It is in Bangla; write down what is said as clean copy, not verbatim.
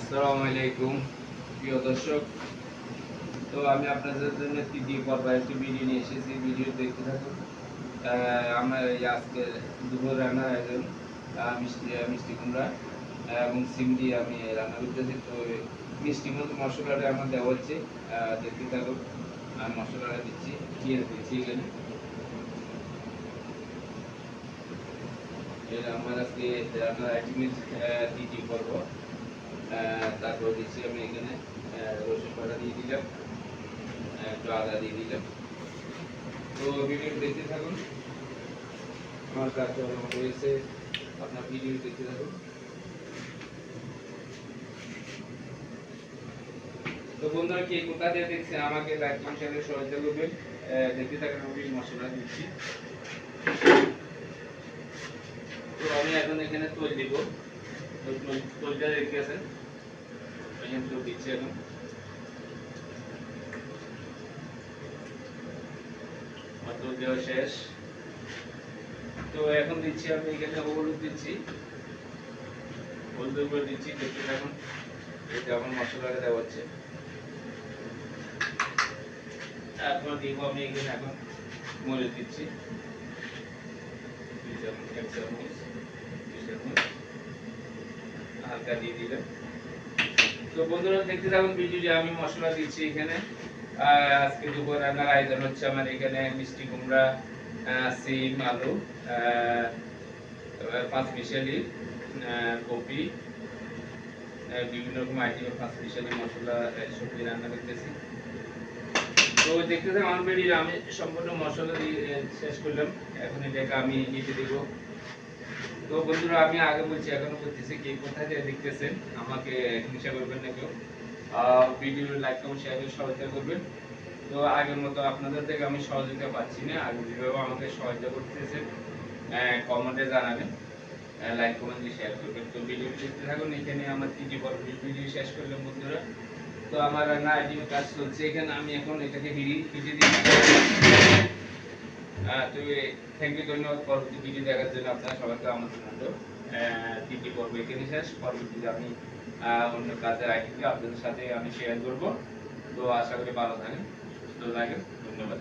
আসসালামু আলাইকুম প্রিয় দর্শক। তো আমি আপনাদের জন্য তৃতীয় পর্বে একটি ভিডিও নিয়ে এসেছি। ভিডিও দেখতে থাকুন। আমার আজকে দুপুর রান্না আয়োজন মিষ্টি কুমড়া এবং সিম দিয়ে আমি রান্না করতেছি। তো মিষ্টি মশলাটা আমার দেওয়া হচ্ছে, দেখতে থাকুন। আমি মশলাটা দিচ্ছি, পেঁয়াজ দিচ্ছি এখানে। এটা আমার আজকে রান্নার আইটেমের তৃতীয় পর্ব। তারপর দিচ্ছি আমি এখানে রসুন বাটা দিয়ে দিলাম, একটু আদা দিয়ে দিলাম। তো ভিডিও দেখতে থাকুন। আমার কাজ রয়েছে, আপনার ভিডিও দেখতে থাকুন। তো বন্ধুরা, কে কোথা দিয়ে দেখছেন আমাকে লাইক কমেন্ট শেয়ারে সহযোগিতা করবেন। দেখতে থাকুন। আমি মশলা দিচ্ছি। তো আমি এখন এখানে তেল দিব। তো তেলটা দেখতেছেন, এখানে তেল দিচ্ছি এখন। তেল দেওয়া শেষ। তো এখন দিচ্ছি আমি এখানে হলুদ দিচ্ছি, হলুদের উপরে দিচ্ছি, দেখতে থাকুন। এটা আমার মশলাটা দেওয়া হচ্ছে। তারপর দিব আমি এখানে এখন মরিচ দিচ্ছি, হালকা দিয়ে দিলাম। তো বন্ধুরা দেখতে থাকুন ভিডিওটি। আমি মশলা দিচ্ছি এখানে। আজকে দুপুর রান্নার আয়োজন হচ্ছে আমার এখানে মিষ্টি কুমড়া, সিম, আলু, পাঁচ মিশালি, কপি, বিভিন্ন রকম আইটেমের পাঁচ মিশালি মশলা সবজি রান্না করতেছি। তো দেখতে থাকুন আমার ভিডিও। আমি সম্পূর্ণ মশলা দিয়ে শেষ করলাম। এখন এটাকে আমি নিতে দিব। তো বন্ধুরা, আমি আগে বলছি এখনো বলতেছি, কে কোথায় দিয়ে দেখতেছেন আমাকে হিংসা করবেন না কেউ। ভিডিও লাইক কমেন্ট শেয়ার করে সহযোগিতা করবেন। তো আগের মতো আপনাদের থেকে আমি সহযোগিতা পাচ্ছি না। আগে যেভাবে আমাকে সহযোগিতা করতেছেন কমেন্টে জানাবেন, লাইক কমেন্ট দিয়ে শেয়ার করবেন। তো ভিডিও দেখতে থাকুন। এখানে আমার তৃতীয় পর্ব ভিডিও শেষ করলাম বন্ধুরা। তো আমার রান্না আইটেম কাজ চলছে এখানে। আমি এখন এটাকে হিটে দিই। তো থ্যাংক ইউ, ধন্যবাদ। পরবর্তী ভিডিও দেখার জন্য আপনারা সবাইকে আমন্ত্রণ রইল। তৃতীয় পর্ব এখানে শেষ। পরবর্তীতে আমি অন্য কাজের আইটেমকে আপনাদের সাথে আমি শেয়ার করব। তো আশা করি ভালো থাকেন, সুস্থ থাকেন। ধন্যবাদ।